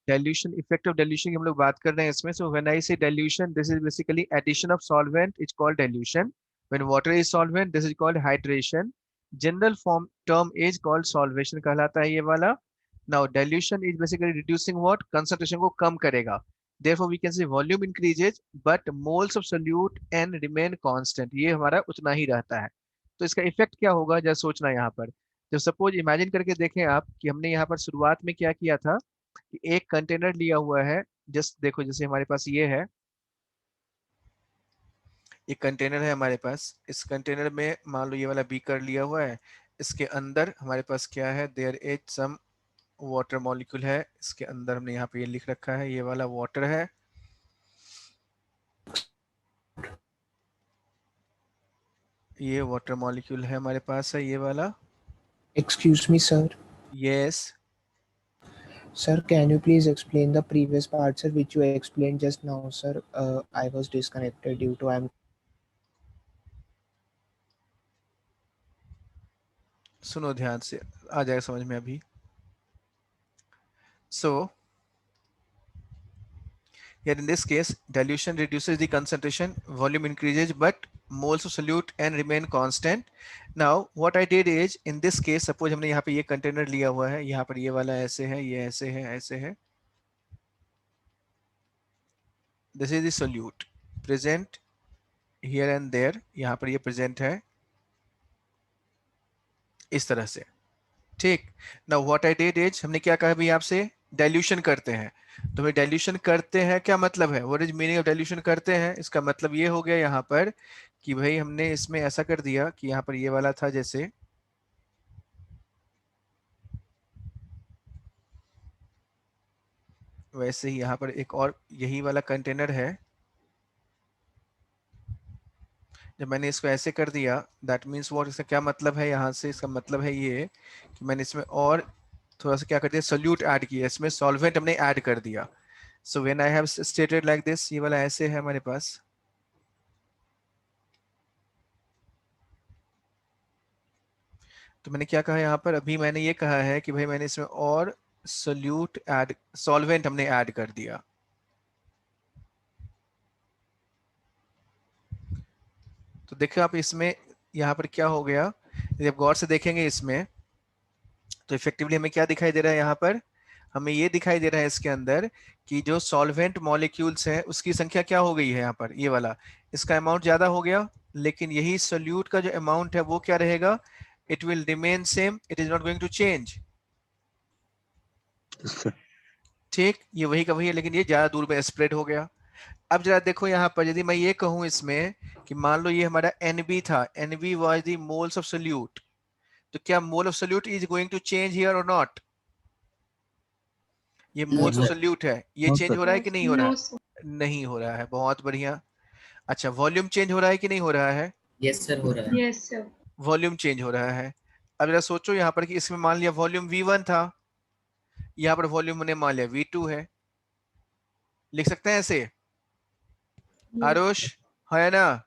Dilution, effect of dilution की हम लोग बात कर रहे हैं इसमें. सो when I say dilution, this is basically addition of solvent is called dilution. When water is solvent, this is called hydration. General form term is called solvation कहलाता है ये वाला. Now dilution is basically reducing what, concentration को कम करेगा. therefore we can say volume increases but moles of solute and remain constant. ये हमारा उतना ही रहता है. तो इसका इफेक्ट क्या होगा जरा सोचना यहाँ पर. जब सपोज इमेजिन करके देखें आप कि हमने यहाँ पर शुरुआत में क्या किया था कि एक कंटेनर लिया हुआ है. जस्ट देखो जैसे हमारे पास ये है, एक कंटेनर है हमारे पास. इस कंटेनर में मान लो ये वाला बीकर लिया हुआ है. इसके अंदर हमारे पास क्या है, there is some water molecule है. इसके अंदर हमने यहाँ पे ये लिख रखा है, ये वाला वाटर है. ये वाटर मॉलिक्यूल है हमारे पास है, ये वाला. Excuse me, sir. Yes. Sir, can you please explain the previous part, sir, which you explained just now, sir? I was disconnected due to I'm. सुनो ध्यान से, आ जाएगा समझ में अभी. सो here in this case dilution reduces the concentration, volume increases but moles of solute and remain constant. Now what I did is in this case, suppose हमने यहाँ पे ये कंटेनर लिया हुआ है, यहाँ पर ये वाला ऐसे है, ये ऐसे है, ऐसे है. This is the solute present here and there. यहाँ पर ये present है इस तरह से. ठीक. Now what I did is, हमने क्या कहा अभी आपसे, डाइल्यूशन करते हैं. तो भाई डाइल्यूशन करते हैं क्या मतलब है, what is meaning of dilution करते हैं, इसका मतलब ये हो गया यहाँ पर कि भाई हमने इसमें ऐसा कर दिया कि यहाँ पर ये वाला था जैसे, वैसे ही यहाँ पर एक और यही वाला कंटेनर है. जब मैंने इसको ऐसे कर दिया, दैट मीन्स व्हाट, इसका क्या मतलब है यहाँ से, इसका मतलब है ये कि मैंने इसमें और थोड़ा सा क्या कर दिया, सोल्यूट ऐड किया, इसमें सॉल्वेंट हमने ऐड कर दिया. सो when I have stated like this, ये वाला ऐसे है हमारे पास. तो मैंने क्या कहा यहाँ पर, अभी मैंने ये कहा है कि भाई मैंने इसमें और सोल्यूट ऐड, सॉल्वेंट हमने ऐड कर दिया. तो देखो आप इसमें यहाँ पर क्या हो गया, जब गौर से देखेंगे इसमें तो इफेक्टिवली हमें क्या दिखाई दे रहा है यहाँ पर, हमें ये दिखाई दे रहा है इसके अंदर कि जो सॉल्वेंट मॉलिक्यूल्स हैं उसकी संख्या क्या हो गई है यहाँ पर, ये वाला, इसका अमाउंट ज्यादा हो गया. लेकिन यही सोल्यूट का जो अमाउंट है वो क्या रहेगा, it will remain same, it is not going to change. ठीक, ये वही का वही है, लेकिन ये ज्यादा दूर में स्प्रेड हो गया. अब जरा देखो यहाँ पर, यदि मैं ये कहूँ इसमें कि मान लो ये हमारा NB था, NB was the moles of solute, तो क्या mole of solute is going to change here और नॉट. ये मोल्स ऑफ No, सोल्यूट है, ये no, चेंज sir. हो रहा है कि नहीं हो रहा नो है, सर. नहीं हो रहा है. बहुत बढ़िया. अच्छा, वॉल्यूम चेंज हो रहा है कि नहीं हो रहा है, यस सर हो रहा है। Yes sir. वॉल्यूम चेंज हो रहा है. अब जरा सोचो यहाँ पर कि इसमें मान लिया वॉल्यूम V1 था, यहाँ पर वॉल्यूम ने मान लिया V2 है. लिख सकते हैं ऐसे, आरुष, है ना.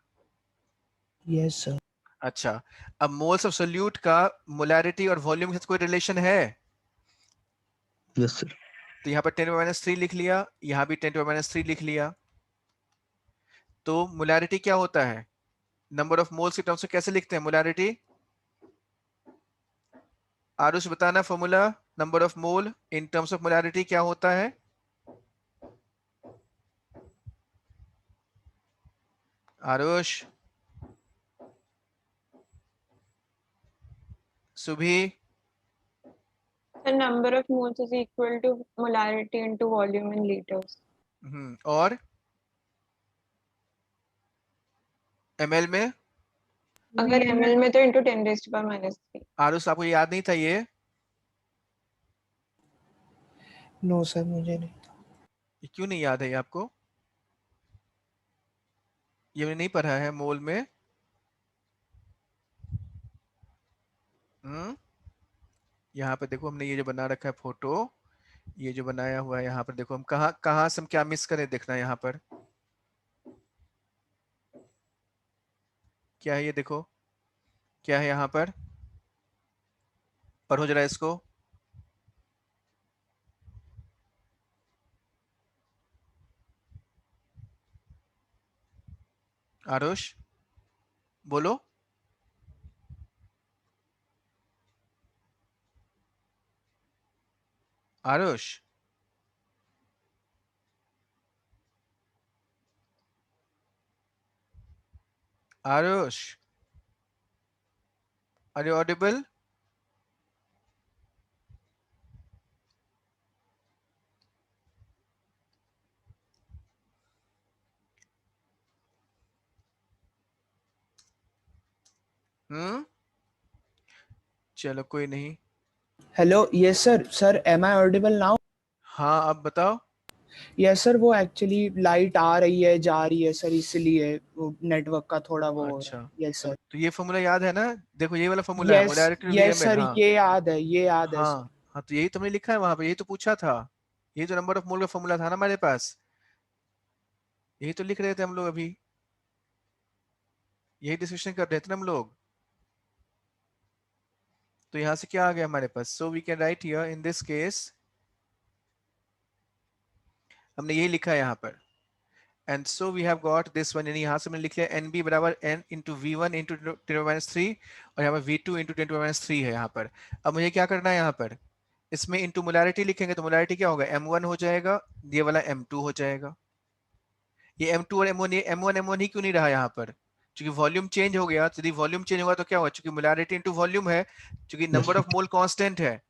Yes, sir. अच्छा, अब मोल्स ऑफ सोल्यूट का मोलैरिटी और वॉल्यूम के साथ कोई रिलेशन है. Yes, sir. तो यहाँ पर 10⁻³ लिख लिया, यहाँ भी 10⁻³ लिख लिया. तो मोलैरिटी क्या होता है, नंबर ऑफ मोल्स के टर्म्स में कैसे लिखते हैं मोलैरिटी, आरुष बताना formula, number of mole in terms of molarity क्या होता है. Aarush, सुभी, The number of moles is equal to molarity into volume in liters. और ml में, अगर ml में तो into 10⁻³ आरुष आपको याद नहीं था ये, No, sir, मुझे नहीं. ये क्यों नहीं याद है ये आपको, ये मैंने नहीं पढ़ा है मोल में. यहाँ पे देखो हमने ये जो बना रखा है फोटो, ये जो बनाया हुआ है यहाँ पर देखो, हम कहाँ कहाँ से हम क्या मिस करें, देखना यहाँ पर क्या है, ये देखो क्या है यहाँ पर, पढ़ो जरा इसको. आरुष बोलो। Aarush Aarush, are you audible? चलो कोई नहीं। Hello, yes sir. Sir, am I audible now? हाँ अब बताओ। Yes sir, वो एक्चुअली लाइट आ रही है जा रही है सर, इसलिए वो नेटवर्क का थोड़ा वो हो रहा अच्छा है। Yes sir. तो ये फॉर्मूला याद है ना? देखो ये वाला फॉर्मूला है, yes molarity to yes VML. Sir, हाँ ये याद है सर। हाँ हाँ, तो यही तुमने लिखा है वहां पे, यही तो पूछा था। यही तो नंबर ऑफ मोल का फॉर्मूला था ना हमारे पास, यही तो लिख रहे थे हम लोग अभी, यही डिस्कशन कर रहे थे ना हम लोग। तो यहाँ से क्या आ गया हमारे पास? So we can write here in this case, हमने यही लिखा है यहाँ पर। And so we have got this one, यानी यहाँ से मैंने लिख लिया एन बी बराबर N into V one into 10⁻³ और यहाँ पर वी टू इंटू 10⁻³ है यहाँ पर। अब मुझे क्या करना है यहाँ पर, इसमें इंटू मोलैरिटी लिखेंगे तो मोलैरिटी क्या होगा, m1 हो जाएगा, ये वाला m2 हो जाएगा। ये m2 और m1, ये m1 ही क्यों नहीं रहा यहाँ पर? क्योंकि वॉल्यूम चेंज हो गया। यदि वॉल्यूम चेंज होगा तो क्या होगा, क्योंकि मोलैरिटी इंटू वॉल्यूम है, क्योंकि Yes, number sir. Of mole constant है,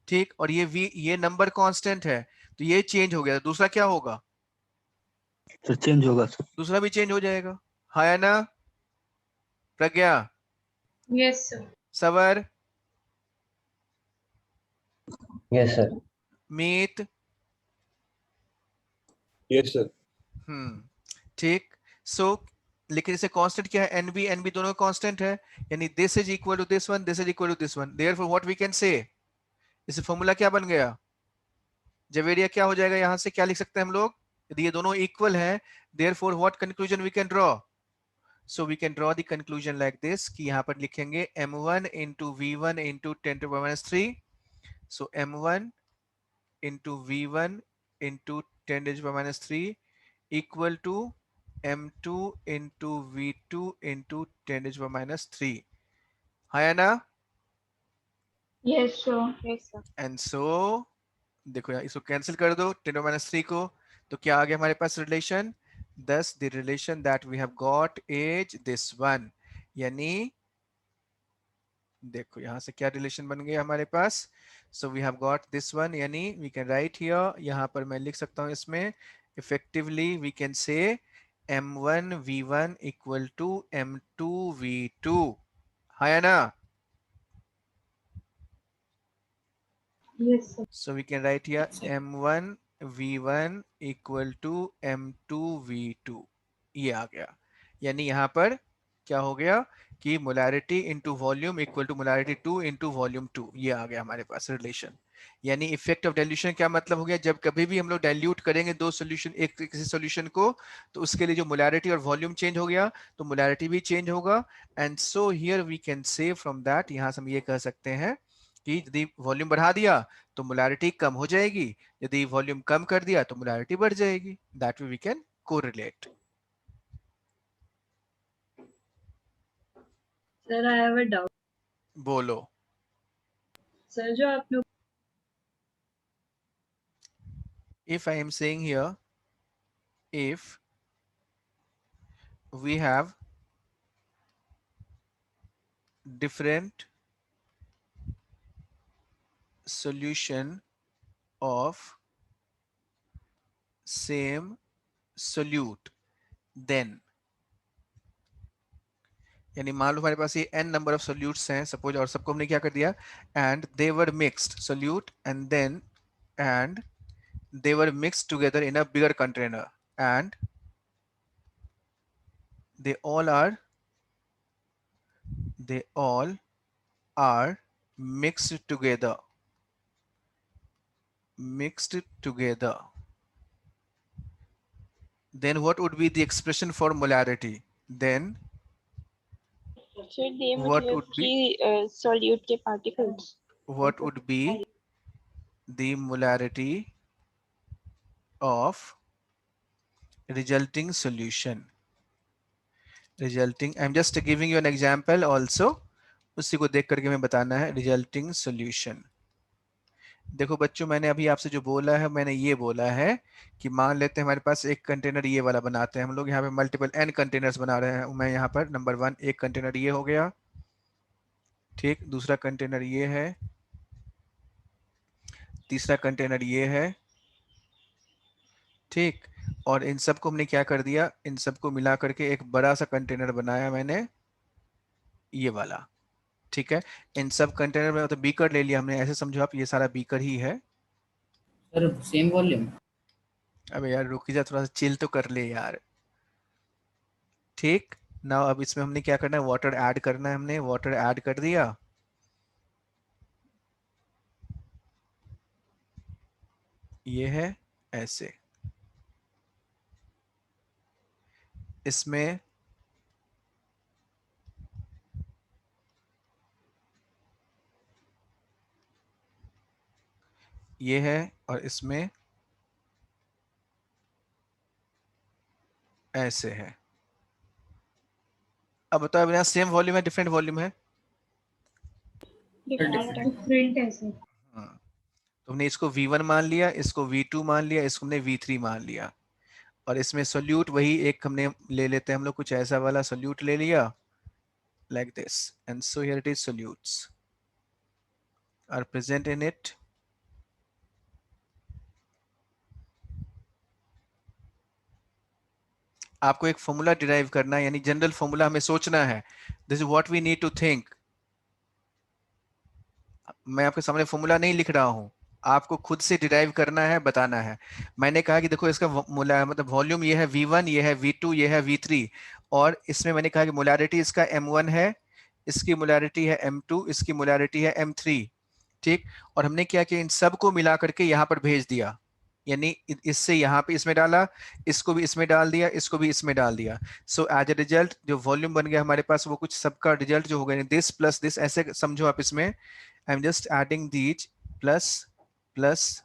ठीक, और ये v, ये नंबर कांस्टेंट है, तो ये चेंज हो गया। दूसरा क्या होगा, Sir, change होगा sir. दूसरा भी चेंज हो जाएगा। हाँ या ना प्रज्ञा? Yes, sir. सवर, Yes, sir. मीत, Yes, sir. ठीक। सो लेकिन इसे कांस्टेंट क्या है, एनबी दोनों कांस्टेंट है, यानी this is equal to this one, this is equal to this one, therefore what we can say, इसे फॉर्मूला क्या बन गया, जवेरिया क्या हो जाएगा, यहां से क्या लिख सकते हैं हम लोग, यदि ये दोनों इक्वल है, therefore what conclusion we can draw. So we can draw the conclusion like this, कि यहां पर लिखेंगे m1 इंटू v1 इंटू 10⁻³। सो m1 into v1 into 10⁻³ equal to m2 into v2 into 10⁻³। हाँ या ना? Yes, sir. Yes, sir. And so देखो यार, इसको कैंसिल कर दो 10⁻³ को, तो क्या आ गया हमारे पास relation, thus the relation that we have got is this one, यानी देखो यहां से क्या रिलेशन बन गया हमारे पास, so we have got this one, यानी we can write here, यहां पर मैं लिख सकता हूं इसमें, effectively we can say m1 v1 equal to m2 v2। हाँ या ना? Yes, sir. So we can write here m1 v1 equal to m2 v2, ये आ गया। यानी यहाँ पर क्या हो गया कि molarity into volume equal to molarity 2 into volume 2, ये आ गया हमारे पास रिलेशन। यानी इफेक्ट ऑफ डाइल्यूशन क्या मतलब हो गया, जब कभी भी हम लोग डाइल्यूट करेंगे दो सॉल्यूशन, एक किसी सॉल्यूशन को, तो उसके लिए जो मोलैरिटी और वॉल्यूम चेंज हो गया तो मोलैरिटी भी चेंज होगा। And so here we can say from that, यहाँ से हम ये कह सकते हैं कि यदि वॉल्यूम बढ़ा दिया तो मोलैरिटी कम हो जाएगी, यदि वॉल्यूम कम कर दिया तो मोलैरिटी बढ़ जाएगी। That way we can correlate. Sir, I have a doubt. बोलो। Sir, जो आपने If I am saying here, if we have different solution of same solute, then, यानी मान लो हमारे पास ये n नंबर ऑफ सोल्यूट्स हैं सपोज, और सबको हमने क्या कर दिया, and they were mixed solute, and then and they were mixed together in a bigger container, and they all are mixed together, then what would be the expression for molarity? Then Sir, they what मतलब would be, कि solute के particles. what would be the molarity of resulting solution? Resulting, I am just giving you an example also, उसी को देख करके मैं बताना है। रिजल्टिंग सॉल्यूशन, देखो बच्चों मैंने अभी आपसे जो बोला है, मैंने ये बोला है कि मान लेते हैं हमारे पास एक कंटेनर ये वाला बनाते हैं हम लोग, यहाँ पे मल्टीपल n कंटेनर्स बना रहे हैं। मैं यहाँ पर नंबर 1 एक कंटेनर ये हो गया, ठीक, दूसरा कंटेनर ये है, तीसरा कंटेनर ये है, ठीक, और इन सबको हमने क्या कर दिया, इन सबको मिला करके एक बड़ा सा कंटेनर बनाया मैंने, ये वाला, ठीक है। इन सब कंटेनर में मतलब बीकर ले लिया हमने, ऐसे समझो आप ये सारा बीकर ही है। Sir same volume. अबे यार रुक जा, थोड़ा सा चिल तो कर ले यार, ठीक ना। अब इसमें हमने क्या करना है, वाटर ऐड करना है, हमने वाटर ऐड कर दिया, ये है ऐसे, इसमें ये है, और इसमें ऐसे है। अब बताओ यहाँ सेम वॉल्यूम है डिफरेंट वॉल्यूम है? डिफरेंट है। डिफरेंट है सर। हाँ, तो हमने इसको V1 मान लिया, इसको V2 मान लिया, इसको हमने V3 मान लिया, और इसमें सोल्यूट वही एक हमने ले लेते हैं हम लोग, कुछ ऐसा वाला सोल्यूट ले लिया, like this, and so here it is, solutes are present in it. आपको एक फॉर्मूला डिराइव करना है, यानी जनरल फॉर्मूला हमें सोचना है, this is what we need to think. मैं आपके सामने फॉर्मूला नहीं लिख रहा हूं, आपको खुद से डिराइव करना है, बताना है। मैंने कहा कि देखो इसका मतलब वॉल्यूम ये है V1, ये है V2, ये है V3, और इसमें मैंने कहा कि मोलैरिटी इसका M1 है, इसकी मोलैरिटी है M2, इसकी मोलैरिटी है M3, ठीक। और हमने क्या किया, इन सब को मिला करके यहाँ पर भेज दिया, यानी इससे यहाँ पे इसमें डाला, इसको भी इसमें डाल दिया, इसको भी इसमें डाल दिया। सो एज ए रिजल्ट जो वॉल्यूम बन गया हमारे पास, वो कुछ सबका रिजल्ट जो हो गया, दिस प्लस दिस, ऐसे समझो आप। इसमें I am just adding these plus plus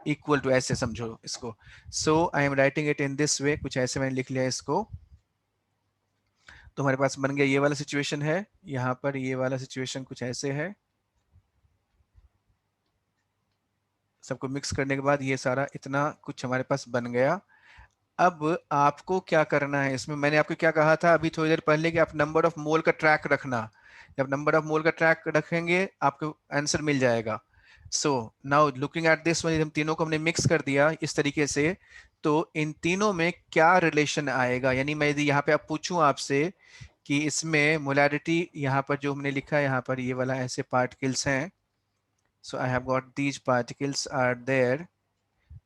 equal to, ऐसे समझो इसको। So I am writing it in this way, कुछ ऐसे मैंने लिख लिया इसको। तो हमारे पास बन गया ये वाला सिचुएशन है, यहाँ पर ये वाला सिचुएशन कुछ ऐसे है। सबको मिक्स करने के बाद ये सारा इतना कुछ हमारे पास बन गया। अब आपको क्या करना है इसमें, मैंने आपको क्या कहा था अभी थोड़ी देर पहले कि आप नंबर ऑफ मोल का ट्रैक रखना। जब नंबर ऑफ मोल का ट्रैक रखेंगे आपको आंसर मिल जाएगा। So now looking at this one, हम तीनों को हमने मिक्स कर दिया इस तरीके से, तो इन तीनों में क्या रिलेशन आएगा, यानी मैं यदि यहाँ पे आप पूछूं आपसे कि इसमें मोलैरिटी, यहाँ पर जो हमने लिखा है, यहाँ पर ये वाला ऐसे पार्टिकल्स हैं, so I have got these particles are there,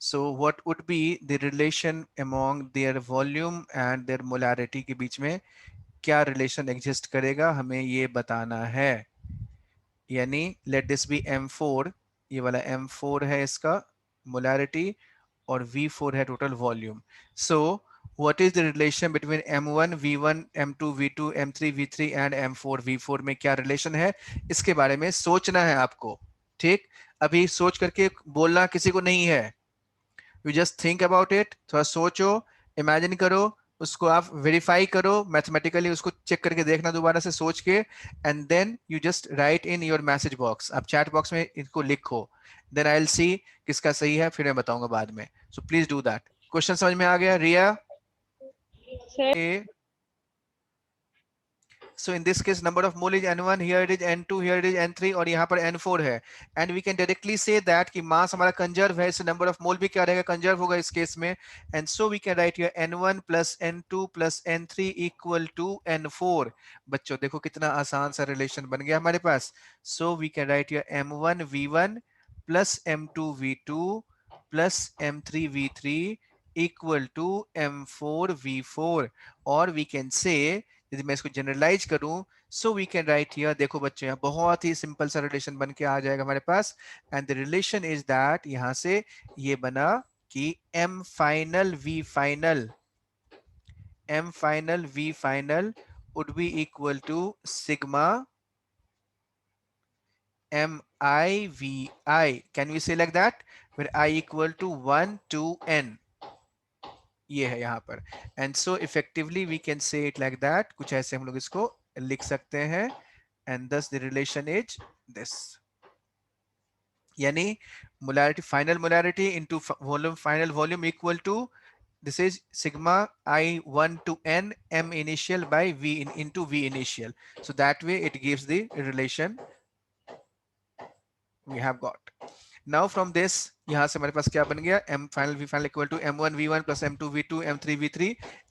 so what would be the relation among their volume and their molarity के बीच में क्या relation exist करेगा, हमें ये बताना है। यानी let this be M4, ये वाला M4 है इसका molarity, और V4 है total volume। So what is the relation between M1 V1 M2 V2 M3 V3 and M4 V4 में क्या relation है, इसके बारे में सोचना है आपको, ठीक। अभी सोच करके बोलना किसी को नहीं है, you just think about it, थोड़ा सोचो, इमेजिन करो, उसको आप वेरीफाई करो मैथमेटिकली, उसको चेक करके देखना दोबारा से सोच के, and then you just write in your message box, आप चैट बॉक्स में इनको लिखो, देन आई विल सी किसका सही है, फिर मैं बताऊंगा बाद में। So please do that. Question समझ में आ गया Riya? Sir So in this case number of mole is n1, here it is n2, here it is n3, और यहाँ पर n4 है, and we can directly say that कि mass हमारा कंजर्व है, इससे number of mole भी क्या रहेगा, कंजर्व होगा इस केस में, and so we can write here n1 plus n2 plus n3 equal to n4। बच्चों देखो कितना आसान सा रिलेशन बन गया हमारे पास। So we can write here m1 v1 plus m2 v2 plus m3 v3 equal to m4 v4, और we can say, यदि मैं इसको जनरलाइज करूं, so we can write here, देखो बच्चों यहाँ बहुत ही सिंपल सा रिलेशन बन के आ जाएगा हमारे पास, and the relation is that, यहां से ये बना कि m final v final would be equal to sigma mi vi, can we say like that, where I equal to 1 to n, ये है यहाँ पर। And so effectively we can say it like that, कुछ ऐसे हम लोग इसको लिख सकते हैं। And thus the relation is this, यानी molarity, final molarity into volume, final volume equal to this is sigma I1 to n m initial by v into v initial. So that way it gives the relation we have got. Now from this यहाँ से हमारे पास क्या बन गया, m final v final equal to m1 v1 plus m2 v2 m3 v3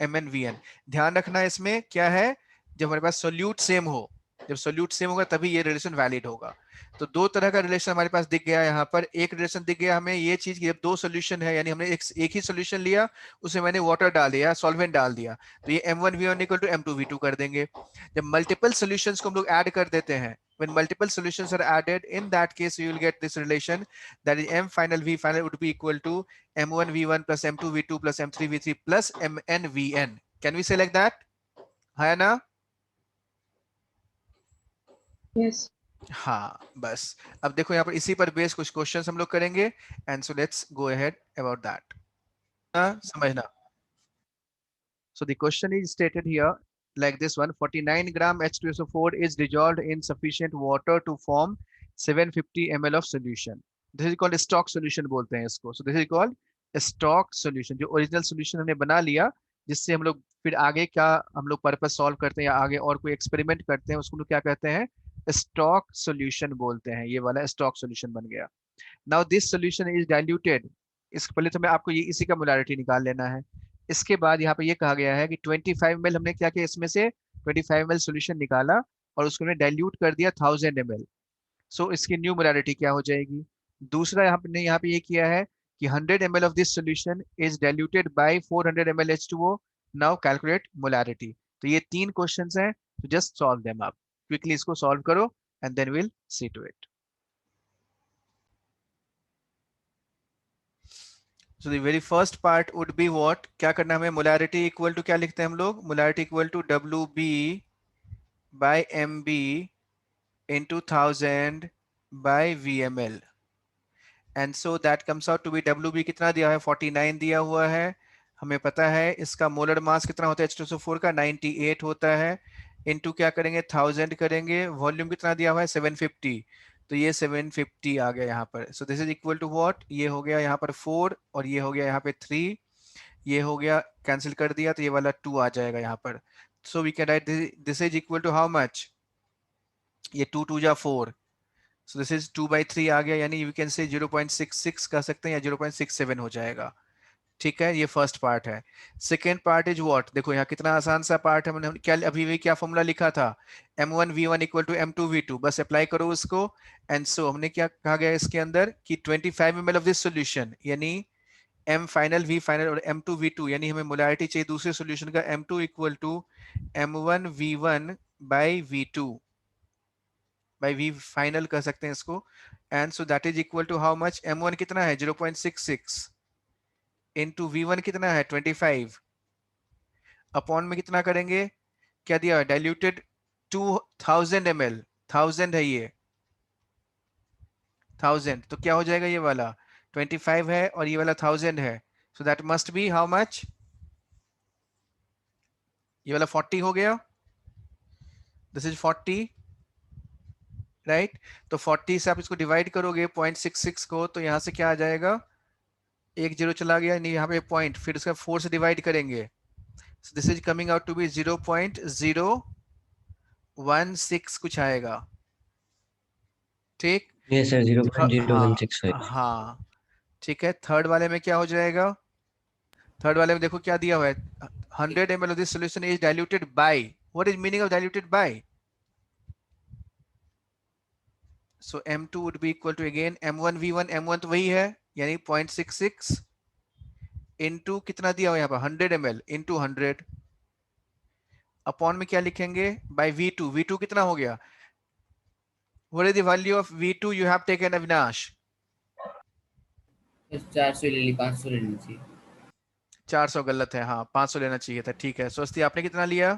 mn vn। ध्यान रखना इसमें क्या है, जब हमारे पास सोल्यूट सेम हो, जब सोल्यूट सेम होगा तभी ये रिलेशन वैलिड होगा। तो दो तरह का रिलेशन हमारे पास दिख गया यहाँ पर। एक रिलेशन दिख गया हमें ये चीज कि जब दो सोल्यूशन है, यानी हमने एक ही सोल्यूशन लिया, उसमें मैंने वाटर डाल दिया, सॉल्वेंट डाल दिया, तो ये m1 v1 equal to m2 v2 कर देंगे। जब मल्टीपल सोल्यूशंस को हम लोग ऐड कर देते हैं, when multiple solutions are added, in that case you will get this relation, that is m final v final would be equal to m1 v1 plus m2 v2 plus m3 v3 plus mn vn। Can we say like that? है ना? Yes. हाँ बस। अब देखो यहाँ पर इसी पर बेस कुछ क्वेश्चंस हम लोग करेंगे, and so let's go ahead about that. समझना। So the question is stated here like this one: 49 gram H2SO4 is dissolved in sufficient water to form 750 ml of solution. This is called stock solution बोलते हैं इसको। So this is called stock solution। जो original solution हमने बना लिया, जिससे हम लोग फिर आगे क्या हम लोग पर्पस सॉल्व करते हैं या आगे और कोई एक्सपेरिमेंट करते हैं, उसको लोग क्या कहते हैं, स्टॉक सॉल्यूशन बोलते हैं। ये वाला स्टॉक सॉल्यूशन बन गया। Now this solution is diluted. इसके पहले तो मैं आपको ये इसी का मोलारिटी निकाल लेना है। इसके बाद यहाँ पे ये कहा गया है कि 25 ml हमने क्या किया, इसमें से 25 ml सॉल्यूशन निकाला और उसको हमने डाइल्यूट कर दिया 1000 ml। सो इसकी न्यू मोलारिटी क्या हो जाएगी। दूसरा यहाँ पे ये किया है कि 100 ml of this solution is diluted by 400 ml H2O। Now calculate molarity. तो ये तीन क्वेश्चंस हैं, तो just solve them up quickly, इसको सॉल्व करो and then will see to it. So the very first part would be what, क्या करना हमें, molarity equal to क्या लिखते हैं हम लोग, molarity equal to WB by MB into 1000 by VML, and so that comes out to be WB कितना दिया है, 49 दिया हुआ है। हमें पता है इसका मोलर मास कितना होता है H2SO4 का, 98 होता है, इनटू क्या करेंगे 1000 करेंगे, वॉल्यूम कितना दिया हुआ है 750, तो ये 750 आ गया यहाँ पर। So this is equal to what, ये हो गया यहाँ पर 4 और ये हो गया यहाँ पे 3, ये हो गया कैंसिल कर दिया तो ये वाला 2 आ जाएगा यहाँ पर। So we can write this is equal to how much, ये 2 2 जा 4, सो दिस इज 2/3 आ गया, यानी यू कैन से 0.66 कह सकते हैं या 0.67 हो जाएगा। ठीक है, ये फर्स्ट पार्ट है। सेकेंड पार्ट इज व्हाट, देखो यहाँ कितना आसान सा पार्ट है, मैंने क्या अभी भी क्या फॉर्मूला लिखा था, m1 v1 equal to m2 v2, बस अप्लाई करो उसको। एंड सो हमने क्या कहा गया इसके अंदर कि 25 ml ऑफ दिस सॉल्यूशन, यानी m फाइनल v फाइनल और m2 v2, यानी हमें मोलैरिटी चाहिए दूसरे सॉल्यूशन का, m2 equal to m1 v1 by v2 by v final कह सकते हैं इसको। And so that is equal to how much, m1 कितना है 0.66 इनटू v1 कितना है 25, अपॉन में कितना करेंगे, क्या दिया डाइल्यूटेड 2000 ml, 1000 है ये 1000, तो क्या हो जाएगा, ये वाला 25 है और ये वाला 1000 है, so that must be how much, ये वाला 40 हो गया, दिस इज 40 राइट। तो 40 से आप इसको डिवाइड करोगे 0.66 को, तो यहां से क्या आ जाएगा, एक जीरो चला गया, नहीं यहाँ पे पॉइंट, फिर उसका 4 से डिवाइड करेंगे, so this is coming out to be 0.016 कुछ आएगा। ठीक, यस सर 0.016 है। हाँ ठीक है। थर्ड वाले में क्या हो जाएगा, थर्ड वाले में देखो क्या दिया हुआ है, 100 ml of this solution is diluted by, what is meaning of diluted by, so m2 would be equal to again m1 v1, m1 तो वही है यानी 0.66 इनटू कितना दिया हुआ यहाँ पर 100 ml इनटू 100, अपॉन में क्या लिखेंगे बाय v2, v2 कितना हो गया, what is the value of v2 you have taken, Avinash? 400 ले ली, 500 लेनी चाहिए। 400 गलत है, हाँ 500 लेना चाहिए था। ठीक है, स्वस्ति आपने कितना लिया?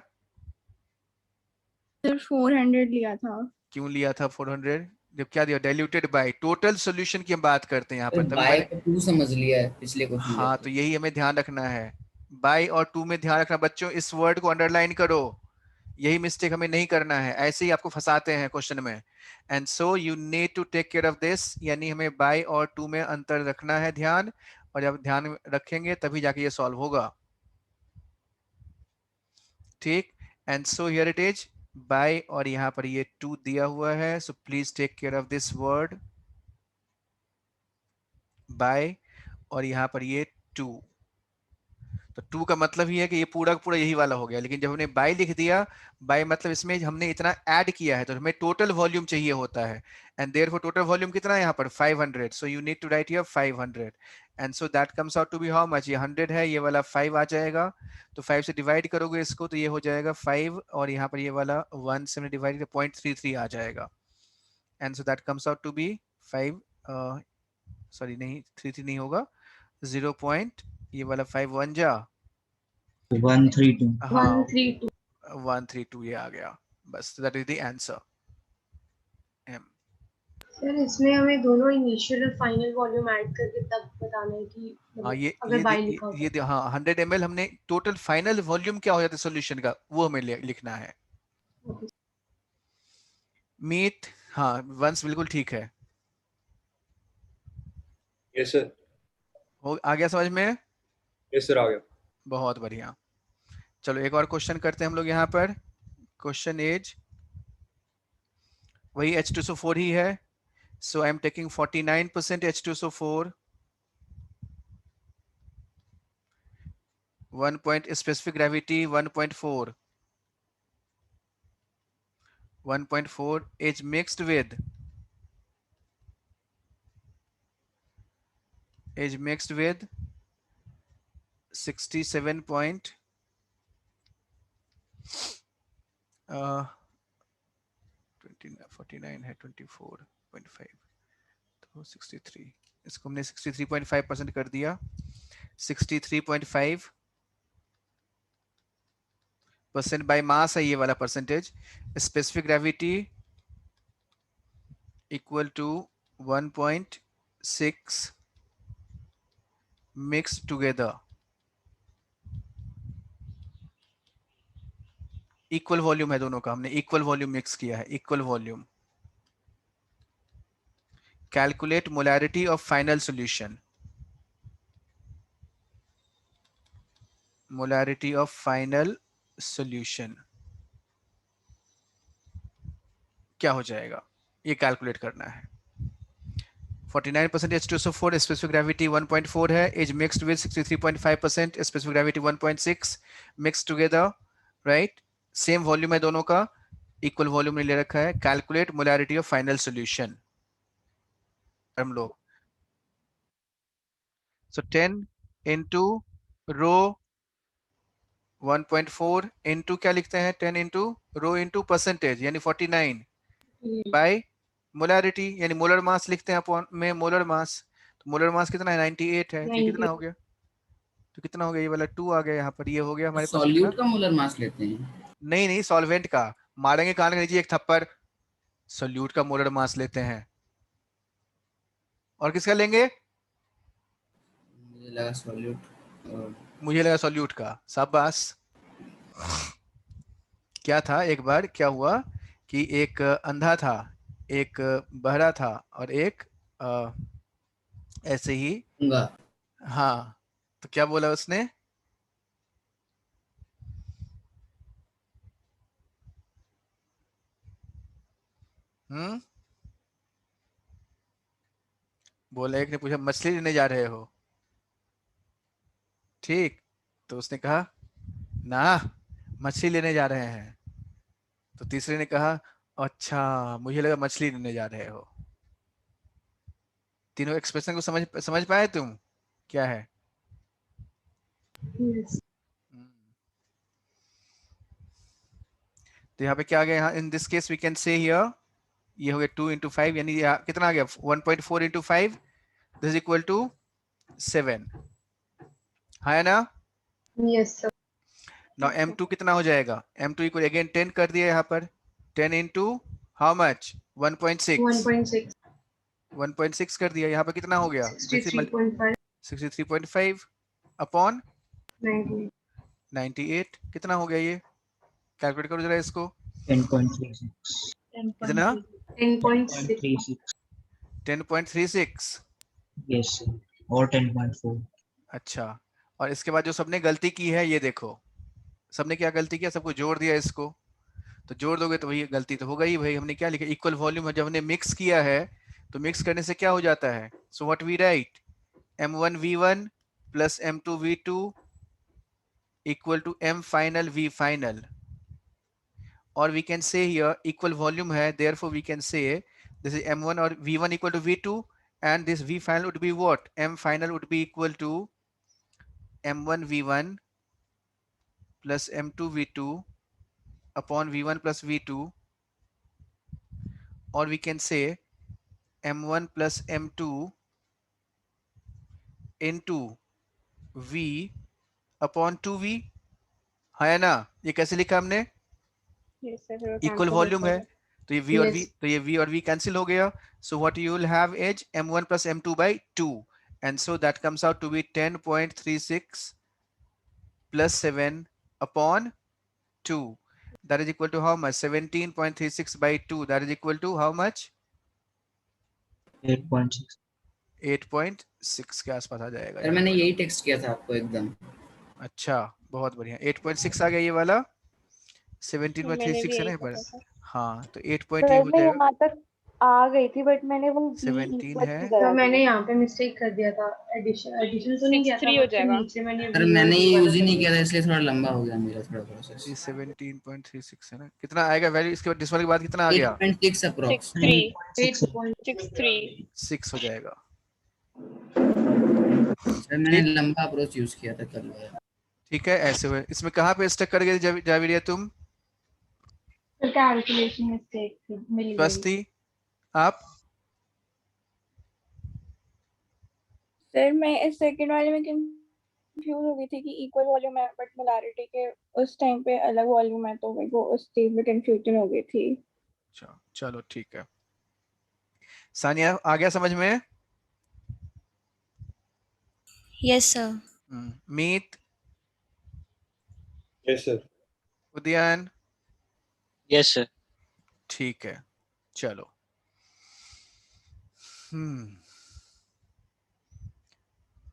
सर 400 लिया था। क्यों लिया था 400? जब क्या दिया, डाइल्यूटेड बाय, टोटल सॉल्यूशन की हम बात करते हैं यहाँ पर, तभी बाय मैंने, को 2 समझ लिया है पिछले क्वेश्चन में। हाँ तो यही हमें ध्यान रखना है, बाई और टू में ध्यान रखना बच्चों, इस वर्ड को अंडरलाइन करो, यही मिस्टेक हमें नहीं करना है, ऐसे ही आपको फंसाते हैं क्वेश्चन में। And so you need to take care of this, यानी हमें बाई और टू में अंतर रखना है ध्यान, और जब ध्यान रखेंगे तभी जाके ये सॉल्व होगा। ठीक, and so here it is by, और यहाँ पर ये टू दिया हुआ है, so please take care of this word by, और यहाँ पर ये टू। तो टू का मतलब ही है कि ये पूरा का पूरा यही वाला हो गया, लेकिन जब हमने बाय लिख दिया, बाय मतलब इसमें हमने इतना ऐड किया है, तो हमें टोटल वॉल्यूम चाहिए होता है, एंड देयरफॉर टोटल वॉल्यूम कितना है यहाँ पर 500, so you need to write here 500, and so that comes out to be how much, ये 100 है, ये वाला 5 आ जाएगा, तो 5 से डिवाइड करोगे इसको तो ये हो जाएगा 5, और यहाँ पर ये वाला 1 से डिवाइड 0.33 आ जाएगा, and so that comes out to be 5, sorry नहीं 33 नहीं होगा, 0. ये वाला 5 1 जा 132 हाँ 132 132 ये आ गया, बस that is the answer m. Sir इसमें हमें दोनों इनिशियल और फाइनल वॉल्यूम ऐड करके तब बताना है कि हाँ ये अगर बाय लिखा हो ये हाँ 100 ml हमने टोटल फाइनल वॉल्यूम क्या हो जाता है सॉल्यूशन का, वो हमें लिखना है। मीट हाँ वंस बिल्कुल ठीक है, यस सर। हो आ गया समझ में? यस सर, आ गया। बहुत बढ़िया, चलो एक और क्वेश्चन करते हैं हम लोग यहाँ पर। क्वेश्चन इज वही H2SO4 ही है, सो I am taking 49% H2SO4, 1 point specific gravity 1.4, 1.4 is mixed with 67 point 49 है 24.5 तो 63, इसको हमने 63.5% कर दिया, 63.5% बाय मास है ये वाला percentage, specific gravity equal to 1.6 mix together, equal volume है दोनों का, हमने इक्वल वॉल्यूम मिक्स किया है, equal volume. Calculate molarity of final solution, molarity of final solution क्या हो जाएगा, ये कैलकुलेट करना है। 49% H2SO4 स्पेसिफिक ग्रेविटी 1.4 है, is mixed with 63.5% specific gravity 1.6 mix together, right, same volume है दोनों का, इक्वल वॉल्यूम ने ले रखा है। Calculate molarity of final solution हम लोग, सो 10 इनटू रो 1.4 इनटू क्या लिखते हैं, 10 इनटू रो इनटू परसेंटेज यानी 49 बाय मोलैरिटी यानी मोलर मास लिखते हैं अपॉन में मोलर मास, तो मोलर मास कितना है 98 है, तो ये कितना हो गया, तो कितना हो गया, ये वाला 2 आ गया यहाँ पर, ये हो गया हमारे पास सॉल्यूट का मोलर मास लेते हैं। नहीं सॉल्वेंट का, मारेंगे कान के नीचे एक थप्पड़, सॉल्यूट का मोलर मास लेते हैं, और किसका लेंगे, मुझे लगा सॉल्यूट का, शाबाश। क्या था एक बार क्या हुआ कि एक अंधा था, एक बहरा था, और एक ऐसे ही हाँ, तो क्या बोला उसने, बोला, एक ने पूछा मछली लेने जा रहे हो, ठीक, तो उसने कहा ना मछली लेने जा रहे हैं, तो तीसरे ने कहा अच्छा मुझे लगा मछली लेने जा रहे हो। तीनों एक्सप्रेशन को समझ पाए तुम क्या है? तो यहाँ पे क्या आ गया, यहाँ in this case we can say here, ये हो गया 2 into 5 यानी कितना आ गया 1.4 into 5 this is equal to 7, है ना? Yes sir. नाउ m2 कितना हो जाएगा, m2 इक्वल अगेन 10 कर दिया यहाँ पर, 10 into हाउ मच 1.6 1.6 कर दिया, यहाँ पर कितना हो गया 63.5 63.5 अपॉन 98 98 कितना हो गया ये? कैलकुलेट करो जरा इसको। 10.36. कितना? 10.6 10.36। Yes, sir. Or 10.4. अच्छा, और इसके बाद जो सबने गलती की है ये देखो, सबने क्या गलती किया, सबको जोड़ दिया इसको, तो जोड़ दोगे तो वही गलती तो होगा ही भाई। हमने क्या लिखा, इक्वल वॉल्यूम है, जब हमने मिक्स किया है तो मिक्स करने से क्या हो जाता है, so what we write, m1v1 plus m2v2 equal to m final v final, और we can say here equal volume है, therefore we can say this is m1 और v1 equal to v2 and this v final would be what, m final would be equal to m1 v1 plus m2 v2 upon v1 plus v2, or we can say m1 plus m2 into v upon 2v, है ना? ये कैसे लिखा हमने, Yes, sir. फिर वो equal cancel volume हो है, जाएगा। तो ये v और v, Yes. तो ये v और v कैंसिल हो गया, so what you will have is m1 plus m2 by 2, and so that comes out to be 10.36 plus 7 upon 2, that is equal to how much, 17.36 by 2, that is equal to how much, 8.6. 8.6 के आसपास आ जाएगा sir यहाँ मैंने पर। यही text किया था आपको एकदम। अच्छा, बहुत बढ़िया, 8.6 आ गया ये वाला, मैंने 17.36 भी है यही ना कहा पर, था। हाँ तो 8 पॉइंट ये सर हो मैं जाएगा, यहाँ तक आ गई थी बट मैंने वो बी 17 इक्वल है, की तो करा मैंने दी। यहाँ पे मिस्टेक कर दिया था, एडिशन तो नहीं किया था 6-3 हो बट फिर जाएगा। नीचे मैंने सर v और मैंने v ये वाला यूज ही कर नहीं दिया। किया था इसलिए थोड़ा लंबा हो गया मेरा थोड़ा प्रोसेस। ये 17.36 है ना, कितना आएगा वैल्यू इसके बाद, डिसवाल के बाद कितना आ गया, 8.6 अप्रोक्स। 6-3 8.6 6 हो जाएगा। सर मैंने ठीक, लंबा अप्रोच यूज किया था कल। ठीक है, ऐसे हुए। इसमें कहाँ पे स्टक कर गए जाविरिया तुम, कैलकुलेशन मिस्टेक थी, मिल गई। स्वस्ति आप, सर मैं इस सेकंड वाले में कंफ्यूज हो गई थी कि इक्वल वॉल्यूम है बट मोलारिटी के उस टाइम पे अलग वॉल्यूम है, तो मेरे को उस चीज में कंफ्यूजन हो गई थी। चलो ठीक है। सानिया आ गया समझ में? Yes sir. Meet, Yes, sir. Udayan, yes sir. ठीक है, चलो।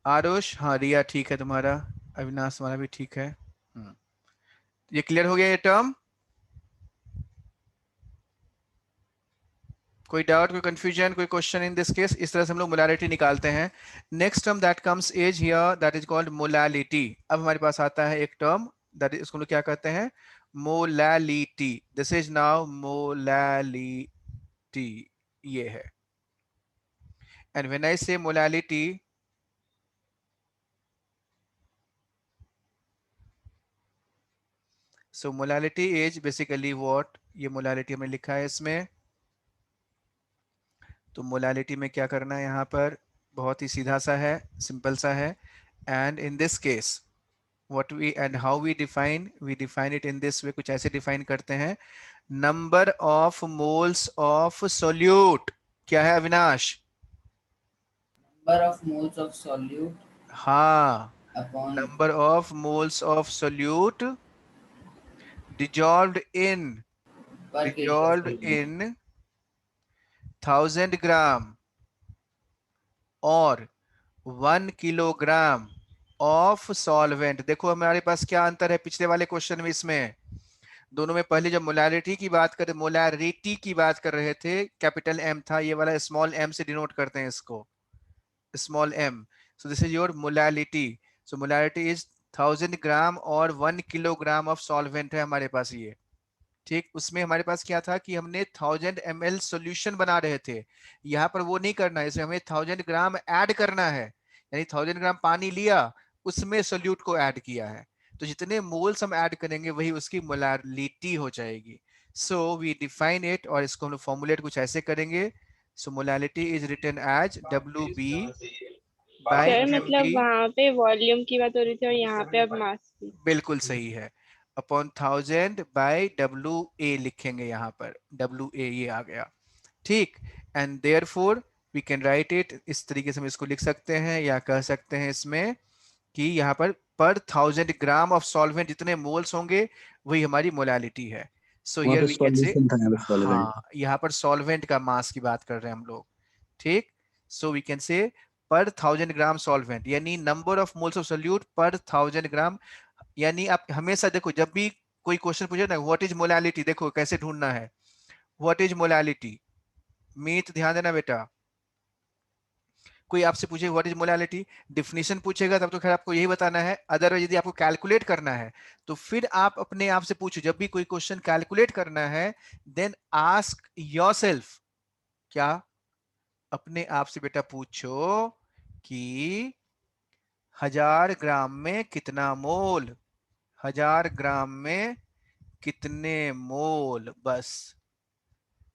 आरुष, हाँ रिया ठीक है तुम्हारा, अविनाश तुम्हारा भी ठीक है। ये क्लियर हो गया ये टर्म, कोई डाउट, कोई कंफ्यूजन, कोई क्वेश्चन इन दिस केस? इस तरह से हम लोग मोलारिटी निकालते हैं। Next term that comes is here, that is called molality. अब हमारे पास आता है एक टर्म दैट इज, इसको हम लोग क्या कहते हैं, molality. This is now molality, ये है। एंड व्हेन आई से molality, so molality is basically what, ये मोलालिटी हमने लिखा है इसमें। तो मोलालिटी में क्या करना है यहाँ पर, बहुत ही सीधा सा है, सिंपल सा है। And in this case what we and how we define it in this way, कुछ ऐसे डिफाइन करते हैं, number of moles of solute. क्या है Avinash? Number of moles of solute, हाँ, upon number of moles of solute dissolved in per KG of solute. 1000 gram और 1 kilogram of solvent. देखो हमारे पास क्या अंतर है पिछले वाले क्वेश्चन में, इसमें दोनों में पहले जब मोलारिटी की बात कर रहे थे, कैपिटल एम था, ये वाला स्मॉल एम से डिनोट करते हैं इसको, small m. So this is your molality. So molality is 1000 gram और 1 किलोग्राम ऑफ सॉल्वेंट है हमारे पास ये, ठीक। उसमें हमारे पास क्या था कि हमने 1000 ml सॉल्यूशन बना रहे थे, यहाँ पर वो नहीं करना है, इसमें हमें 1000 ग्राम ऐड करना है, यानी 1000 ग्राम पानी लिया, उसमें सोल्यूट को ऐड किया है, तो जितने मोल्स हम ऐड करेंगे वही उसकी मोलालिटी हो जाएगी। सो वी डिफाइन इट, और इसको हम फॉर्मुलेट कुछ ऐसे करेंगे। So molality is written as WB by sir मतलब MB, वहाँ पे वॉल्यूम की बात हो रही थी और यहाँ पे अब मास की। बिल्कुल सही है, अपॉन 1000 बाय WA लिखेंगे यहाँ पर, WA ये आ गया, ठीक। And therefore we can write it, इस तरीके से हम इसको लिख सकते हैं, या कह सकते हैं इसमें कि यहाँ पर पर 1000 ग्राम ऑफ सॉल्वेंट जितने मोल्स होंगे वही हमारी मोलालिटी है. सो हियर वी कैन से, हाँ यहाँ पर सॉल्वेंट का मास की बात कर रहे हैं हम लोग. ठीक. सो वी कैन से पर 1000 ग्राम सॉल्वेंट, यानी number of moles of solute पर 1000 ग्राम. यानी आप हमेशा देखो जब भी कोई क्वेश्चन पूछे ना व्हाट इज मोलालिटी, देखो कैसे ढूंढना है. व्हाट इज मोलालिटी, मीत ध्यान देना बेटा. कोई आपसे पूछे व्हाट इज मोलालिटी, डिफिनीशन पूछेगा तब तो खैर आपको यही बताना है. अदरवाइज यदि आपको कैलकुलेट करना है तो फिर आप अपने आप से पूछो. जब भी कोई क्वेश्चन कैलकुलेट करना है देन आस्क योरसेल्फ, क्या अपने आप से बेटा पूछो कि 1000 ग्राम में कितना मोल, 1000 ग्राम में कितने मोल. बस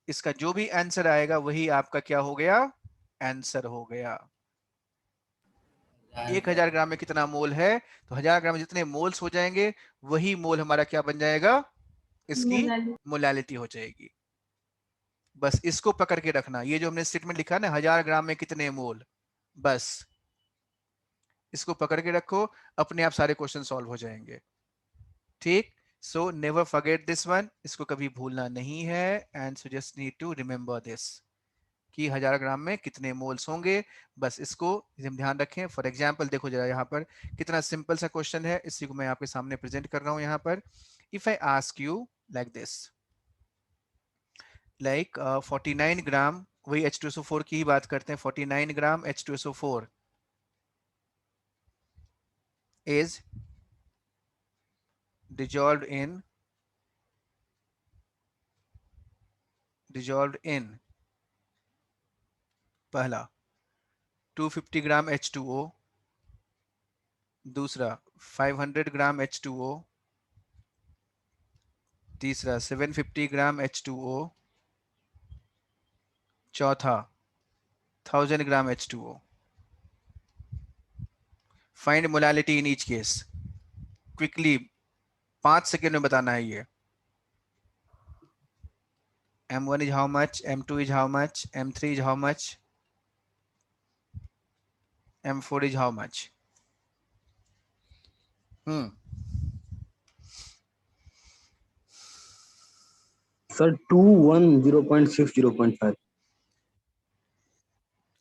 इसका जो भी आंसर आएगा वही आपका क्या हो गया, आंसर हो गया. 1000 ग्राम में कितना मोल है, तो 1000 ग्राम में जितने मोल्स हो जाएंगे वही मोल हमारा क्या बन जाएगा, इसकी मोलालिटी हो जाएगी. बस इसको पकड़ के रखना. ये जो हमने स्टेटमेंट लिखा ना 1000 ग्राम में कितने मोल, बस इसको पकड़ के रखो, अपने आप सारे क्वेश्चन सॉल्व हो जाएंगे. ठीक. So never forget this one, इसको कभी भूलना नहीं है. And so just need to remember this कि 1000 ग्राम में कितने मोल्स होंगे, बस इसको हम ध्यान रखें. फॉर एग्जांपल देखो जरा यहाँ पर कितना सिंपल सा क्वेश्चन है, इसी को मैं आपके सामने प्रेजेंट कर रहा हूँ. यहाँ पर if I ask you like this, like 49 ग्राम, वही H2SO4 की ही बात करते हैं. 49 ग्राम H2SO4 is dissolved in पहला 250 ग्राम H2O, दूसरा 500 ग्राम H2O, तीसरा 750 ग्राम H2O, चौथा 1000 ग्राम H2O. Find molality in each case. Quickly 5 second में बताना है ये. M1 is how much, M2 is how much, M3 is how much, M4 is how much. Sir 2 1 0.6 0.5.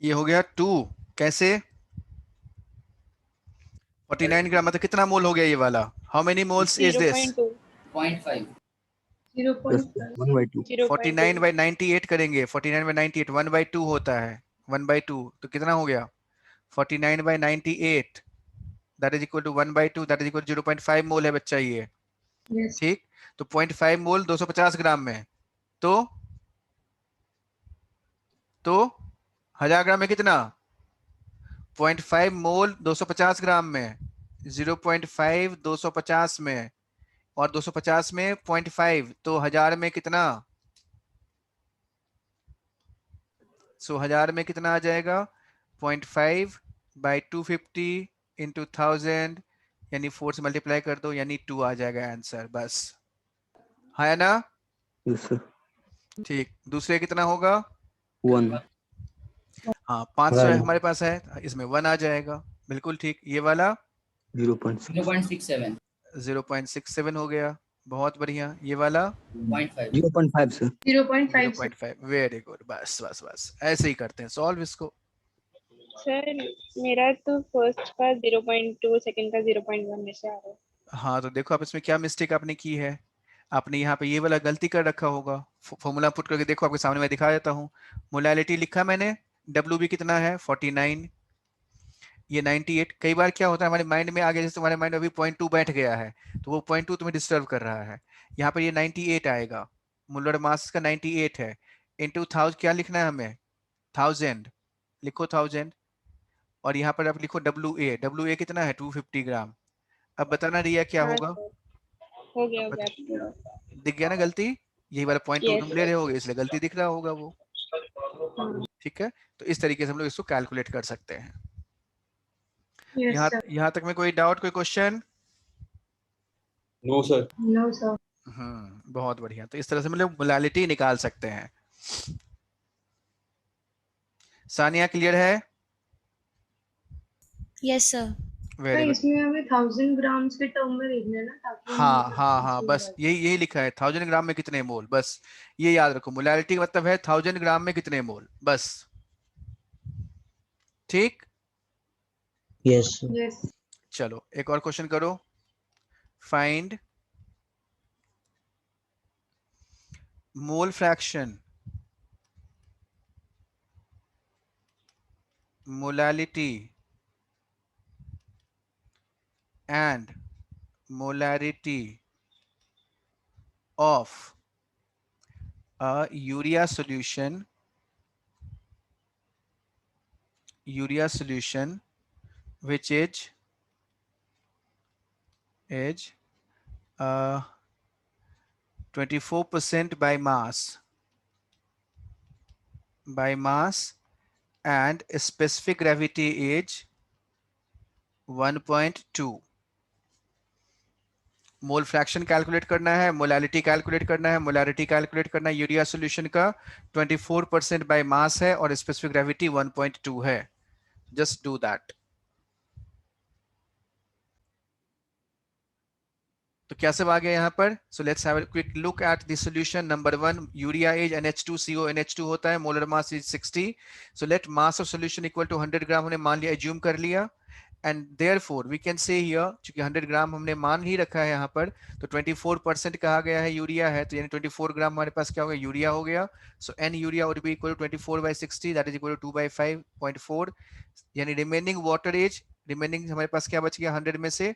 ये हो गया 2. कैसे 49 ग्राम मतलब कितना मोल हो गया ये वाला, how many moles is this, 0.5. 0.5. 49 by 98 करेंगे. 49 by 98 1/2 होता है, 1/2 तो कितना हो गया 49 by 98 that is equal to 1/2 that is equal to 0.5 मोल है बच्चा ये. Yes. ठीक. तो 0.5 मोल 250 ग्राम में, तो 1000 ग्राम में कितना, 0.5 मोल 250 ग्राम में, 0.5 250 में, और 250 में 0.5, तो 1000 में कितना, सो 1000 में कितना आ जाएगा 0.5 by 250 into 1000, यानी 4 से मल्टीप्लाई कर दो, यानी 2 आ जाएगा आंसर. बस है ना. Yes sir. ठीक. दूसरे कितना होगा 1. हाँ 500 है हमारे पास है, इसमें 1 आ जाएगा. बिल्कुल ठीक. ये वाला 0.67. 0.67 हो गया. बहुत बढ़िया. ये वाला 0.5 सर. 0.5. Very good. बस बस बस ऐसे ही करते हैं सॉल्व इसको. सर मेरा तो फर्स्ट का 0.2, सेकंड का 0.1 में से आ रहा है. हाँ तो देखो आप इसमें क्या मिस्टेक आपने की है. आपने यहाँ पे ये वाला गलती कर रखा होगा. फॉर्मूला पुट करके देखो आपके सामने मैं दिखा देता हूँ. मोलालिटी लिखा मैंने, WB कितना है 49, ये 98. कई बार क्या होता है हमारे माइंड में आ गया, जैसे तुम्हारे माइंड में अभी 0.2 बैठ गया है तो वो 0.2 तुम्हें डिस्टर्ब कर रहा है. यहाँ पर ये 98 आएगा, मोलर मास का 98 है. इनटू 1000 क्या लिखना है हमें 1000, लिखो 1000, और यहाँ पर आप लिखो WA कितना है 250 ग्राम. अब बताना रिया क्या होगा. हो गया पूरा. दिख गया ना गलती, यही वाला 0.2 तुम ले रहे होगे इसलिए गलती दिख रहा होगा वो. ठीक है. तो इस तरीके से हम लोग इसको कैलकुलेट कर सकते हैं. यहाँ तक में कोई डाउट, कोई question? No sir. No sir. बहुत बढ़िया. तो इस तरह से हम लोग मोलालिटी निकाल सकते हैं. सानिया क्लियर है? Yes sir. Very good. इसमें हमें 1000 ग्राम्स के टर्म में देखना है ना, ताकि हाँ हम हाँ हाँ, बस यही लिखा है 1000 ग्राम में कितने मोल, बस ये याद रखो। मोलैरिटी का मतलब है 1000 ग्राम में कितने मोल, बस। ठीक, Yes, sir. यस चलो एक और क्वेश्चन करो। Find mole fraction, molality and molarity of a urea solution which is 24% by mass and specific gravity is 1.2। Mole fraction calculate करना है, मोलैलिटी कैलकुलेट करना है, मोलैरिटी कैलकुलेट करना है यूरिया सॉल्यूशन का। 24% बाय मास है और स्पेसिफिक ग्रेविटी 1.2 है। Just do that. तो क्या सब आ गया यहाँ पर? So let's have a quick look at the solution. Number 1, urea is NH2CO NH2 होता है, molar mass is 60। So let mass of solution equal to 100 gram हमने मान लिया, एज्यूम कर लिया। And therefore we can say here, चूंकि 100 gram हमने मान ही रखा है यहाँ पर, तो 24% कहा गया है यूरिया है, तो यानी 24 ग्राम हमारे पास क्या हो गया, यूरिया हो गया। So N urea would be equal to 24/60, that is equal to 2/5.4। यानी रिमेनिंग वाटर इज, रिमेनिंग हमारे पास क्या बच गया 100 में से,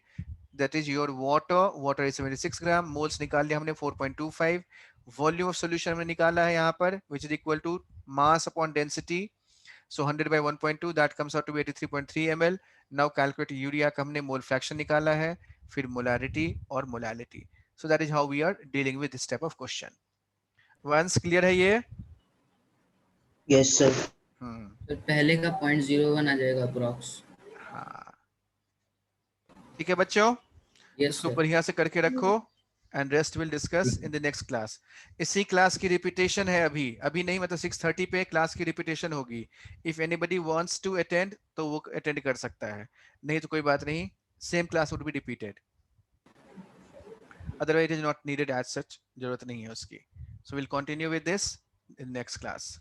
that is your water is 76 gram, moles निकाल लिया हमने 4.25। वॉल्यूम ऑफ सॉल्यूशन हमने निकाला है यहाँ पर, which is equal to mass upon density, so 100 by 1.2 that comes out to be 83.3 ml। now calculate urea का हमने मोल फ्रैक्शन निकाला है, फिर मोलैरिटी और molality. so that is how we are dealing with this type of question। once clear है ये? Yes, sir. तो पहले का 0.01 आ जाएगा अप्रोक्स। हाँ ठीक है बच्चों, यस इसको सर। बढ़िया से करके रखो and rest will discuss in the next class. इसी क्लास की रिपीटेशन है, अभी नहीं, मतलब 6:30 पे क्लास की रिपीटेशन होगी। If anybody wants to attend तो वो अटेंड कर सकता है, नहीं तो कोई बात नहीं, same class would be repeated, otherwise it is not needed as such, जरूरत नहीं है उसकी। So will continue with this in next class.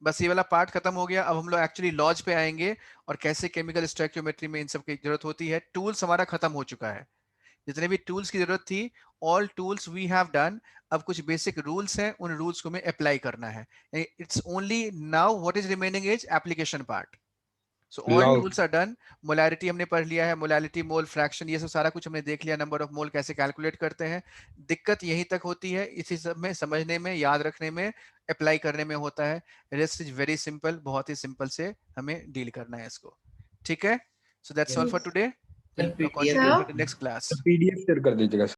बस ये वाला पार्ट खत्म हो गया। अब हम लोग एक्चुअली लॉज पे आएंगे और कैसे केमिकल स्टोइकियोमेट्री में इन सब की जरूरत होती है। टूल्स हमारा खत्म हो चुका है, जितने भी टूल्स की जरूरत थी all tools we have done. अब कुछ बेसिक रूल्स हैं, उन रूल्स को हमें अप्लाई करना है। It's only now what is remaining is application part. So all tools are done. Molarity हमने पढ़ लिया है, मोलैलिटी, मोल फ्रैक्शन, ये सब सारा कुछ हमने देख लिया, नंबर ऑफ मोल कैसे कैलकुलेट करते हैं। दिक्कत यहीं तक होती है, इसी सब में समझने में, याद रखने में, अप्लाई करने में होता है। रेस्ट इज वेरी सिंपल, बहुत ही सिंपल से हमें डील करना है इसको। ठीक है, so that's all for today. Sir We'll PDF continue with the next class. PDF share कर दीजिएगा।